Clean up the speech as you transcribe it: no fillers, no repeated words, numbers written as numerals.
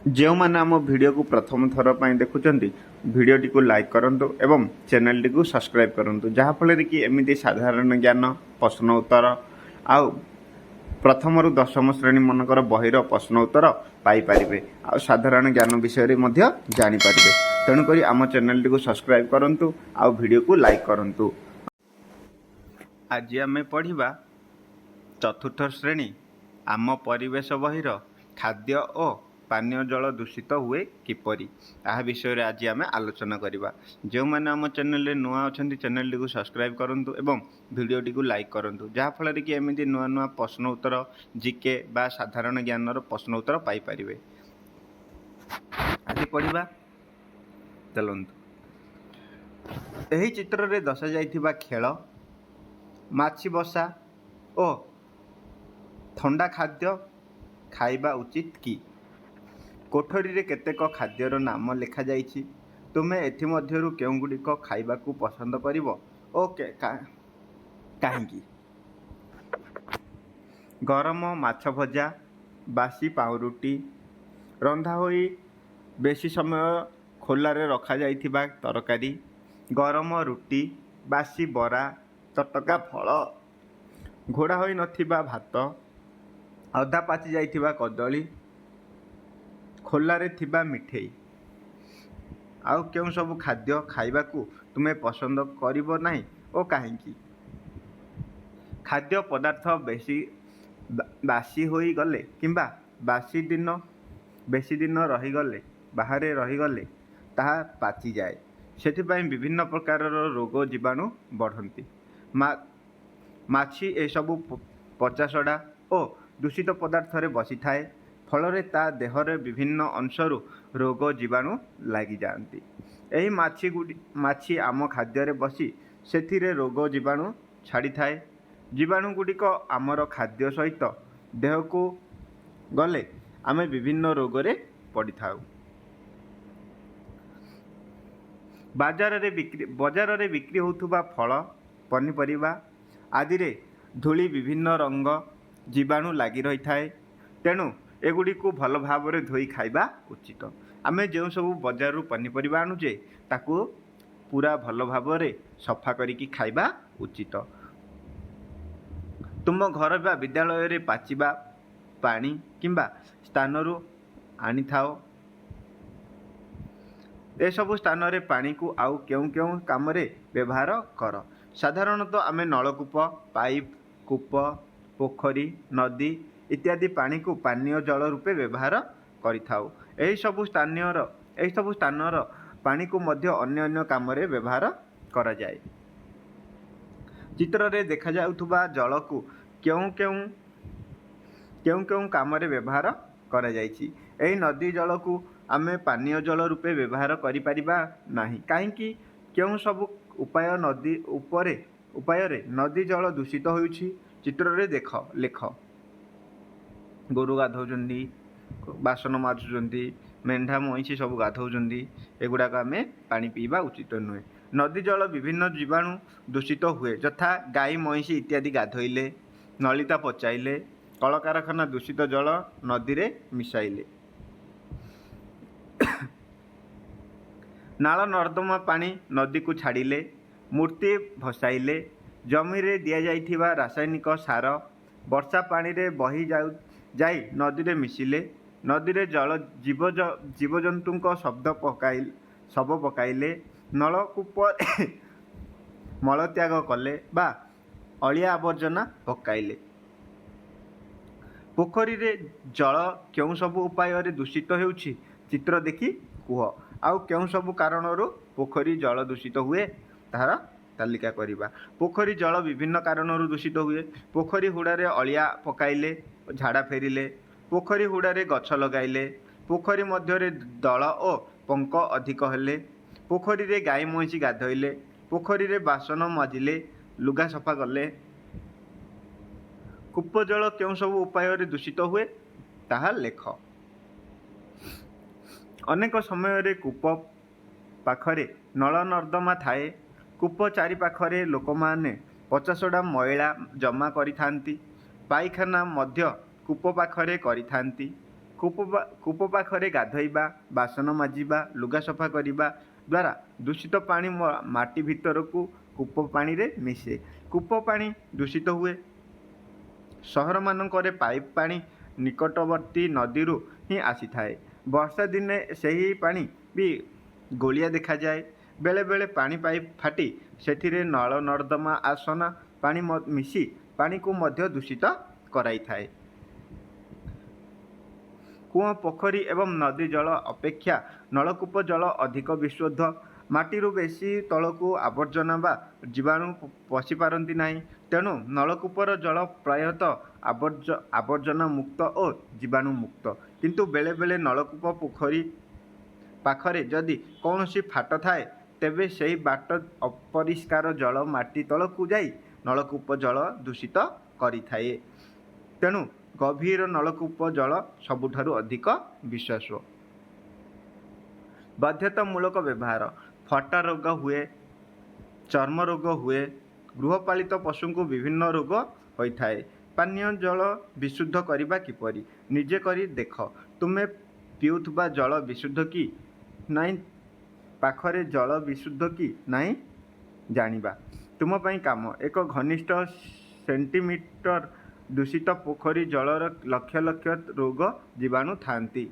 जो मैंने आम वीडियो को प्रथम थर पर देखुं वीडियोटी को लाइक करूँ एवं चैनल को सब्सक्राइब करूँ जहाँफल कि एमती साधारण ज्ञान प्रश्न उत्तर आउ प्रथम रु दशम श्रेणी मनकर बहिर प्रश्न उत्तर पाइपर आ साधारण ज्ञान विषय में जानीपर तेणुक आम चैनल को सब्सक्राइब करूँ आ वीडियो को लाइक करूँ। आज आम पढ़ा चतुर्थ श्रेणी आम परिवेश बहिर खाद्य और पानीय जल दूषित हुए किपरि यह विषय आज आम आलोचना करवा। जो मैंने आम चैनल नुआ अच्छा चैनल को सब्सक्राइब करूँ एवं वीडियोटी को लाइक करूँ जहाँफल कि एमती नुआ नुआ प्रश्न उत्तर जीके बा साधारण ज्ञान प्रश्न उत्तर पाइपर। आज पढ़ा चलतु। यही चित्र में दर्शा जाइथिबा खेल माछी बसा और ठंडा खाद्य खाइबा उचित कि कोठरी रे केतेक खाद्यर नाम लिखा जाइछि तुमे एथि मध्यरु केउ गुडिक खाइबा को पसंद करिवो ओ काहेकि। गरम माछ भजा बासी पाउरुटी रंधा होई बेसी समय खोलारे रखा जाइथिबा तरकारी गरम रुटी बासी बरा चटका फल घोड़ा होई नथिबा भात अधा पाचि जाइथिबा कदली खोलारे थिबा मिठेई आउ केउं सब खाद्य खाइबा को तुमे पसंद करिवो नाही ओ काहेकि। खाद्य पदार्थ बासी होई गले किंबा बेसी दिन रही गले बाहरे रही गले ताहा पाचि जाए सेथिपाई विभिन्न प्रकार रोग जीवाणु बढ़ती। माछी ए सबु पचासड़ा और दूषित पदार्थ रे बसी थाए फल ता देहरे विभिन्न अंशरू रोग जीवाणु लगी जाती। यही माछी आम खाद्य बसी से रोग जीवाणु छाड़ी थाए। जीवाणु गुड़िक आमर खाद्य सहित देह को गले आमे विभिन्न रोग रे पड़ी थाउ। बाजार रे बिक्री होतुबा फल पनीपरिबा आदि रे धूली विभिन्न रंग जीवाणु लगी रही थाए तेणु एगुड़ी को भल भाव में धोई खाइबा उचित। आमे जो सब बजार पनीपरिबा आणुचे ताकू पूरा भल भाव में सफा करिकी खाइबा उचित। तुम घर बा विद्यालय रे पाचिबा पानी किंबा स्थानरू आनी थाओ ए सबु स्थान रे पानी को आउ केउं केउं काम रे व्यवहार कर। साधारणतः आमे नलकूप पाइप कूप पोखरी नदी इत्यादि पानी को पानीय जल रूपे व्यवहार करिथाउ। एही सबु स्थानर पानी को मध्य अन्य अन्य काम रे व्यवहार करा जाए। चित्र रे देखा जाउथुबा जल को केउं केउं काम रे व्यवहार करा जाइछि। एही नदी जल को आमे पानीय जल रूपे व्यवहार करि परिबा नाही काहेकि केउं सब उपाय रे नदी जल दूषित होउछि। चित्र रे लेख गोरु गाधौचंदी बासन माजुचंदी मेंढा मईसी सब गाधौचंदी एगुड़ाक आमे पानी पीवा उचित नुहे। नदी जल विभिन्न जीवाणु दूषित हुए यथा गाई मईसी इत्यादि गाधोइले नलिता पचाइले कलकारखाना दूषित जल नदी रे मिसाइले नाल नर्दमा पानी नदी को छाड़िले मूर्ति भसाइले जमी रे दिया जाइथिबा रासायनिक सार वर्षा पानी रे बही जाई नदी रे मिसिले नदी रे जल जीवजंतु शब पकाइले नलकूप मलत्याग कले बा अलिया आवर्जना पकाइले। पोखरी रे जल केउं सब उपाय रे दूषित हेउछि चित्र देखि कुह आउ केउं सब कारणरू पोखरी जल दूषित हुए तार तालिका करिबा। पोखरी जल विभिन्न कारणरू दूषित हुए। पोखरी हुड़ारे अलिया पकाइले झाड़ा फेरिले पोखरी हुड़ारे गछ लगाइले पोखरी मध्य दल और पंक अधिक हेले पोखरी रे गाई मईसी गाधोइले पोखरी रे बासन माजिले लुगा सफा कले। कूप जल केउं सब उपाय रे दूषित हुए ताहा लेख। अनेक समय रे कूप पाखरे नल नर्दमा थाए कूप चारि पाखरे लोक माने 50टा मैला जमा करिथांती पाइखाना मध्य कूप पाखरे करिथांती କୂପ ପାଖରେ ଗାଧୋଇବା, ବାସନ ମାଜିବା, ଲୁଗା ସଫା କରିବା ଦ୍ୱାରା ଦୂଷିତ ପାଣି ମାଟି ଭିତରକୁ କୂପ ପାଣିରେ ମିଶେ। କୂପ ପାଣି ଦୂଷିତ ହୁଏ। ସହରମାନଙ୍କରେ ପାଇପ୍ ପାଣି ନିକଟବର୍ତ୍ତୀ ନଦୀରୁ ହିଁ ଆସିଥାଏ। ବର୍ଷା ଦିନେ ସେହି ପାଣି ବି ଗୋଳିଆ ଦେଖାଯାଏ। ବେଳେବେଳେ ପାଣି ପାଇପ୍ ଫାଟି ସେଥିରେ ନଳ ନର୍ଦ୍ଦମା ଆସନା ପାଣି ମିଶି ପାଣିକୁ ମଧ୍ୟ ଦୂଷିତ କରାଇଥାଏ। କୂଅ, ପୋଖରୀ ଏବଂ ନଦୀ ଜଳ ଅପେକ୍ଷା ନଳକୂପ ଜଳ ଅଧିକ ବିଶୁଦ୍ଧ। ମାଟିରୁ ବେଶୀ ତଳକୁ ଆବର୍ଜନା ବା ଜୀବାଣୁ ପଶିପାରନ୍ତି ନାହିଁ। ତେଣୁ ନଳକୂପର ଜଳ ପ୍ରାୟତଃ ଆବର୍ଜନା ମୁକ୍ତ ଓ ଜୀବାଣୁ ମୁକ୍ତ। କିନ୍ତୁ ବେଳେବେଳେ ନଳକୂପ, ପୋଖରୀ ପାଖରେ ଯଦି କୌଣସି ଫାଟ ଥାଏ, ତେବେ ସେହି ବାଟ ଅପରିଷ୍କାର ଜଳ ମାଟି ତଳକୁ ଯାଇ ନଳକୂପ ଜଳ ଦୂଷିତ କରିଥାଏ। ତେଣୁ ଗଭୀର ନଳକୂପ ଜଳ ସବୁଠାରୁ ଅଧିକ ବିଶ୍ୱାସ। ବାଧ୍ୟତାମୂଳକ ବ୍ୟବହାର। ଫଟା ରୋଗ ହୁଏ, ଚର୍ମ ରୋଗ ହୁଏ, ଗୃହପାଳିତ ପଶୁଙ୍କୁ ବିଭିନ୍ନ ରୋଗ ହୋଇଥାଏ। ପାନୀୟ ଜଳ ବିଶୁଦ୍ଧ କରିବା କିପରି? ନିଜେ କରି ଦେଖ। ତୁମେ ପିଉଥିବା ଜଳ ବିଶୁଦ୍ଧ କି ନାହିଁ ପାଖରେ ଜଳ ବିଶୁଦ୍ଧ କି ନାହିଁ ଜାଣିବା ତୁମ ପାଇଁ କାମ। ଏକ ଘନିଷ୍ଠ ସେଣ୍ଟିମିଟର ଦୂଷିତ ପୋଖରୀ ଜଳର ଲକ୍ଷ ଲକ୍ଷ ରୋଗ ଜୀବାଣୁ ଥାଆନ୍ତି।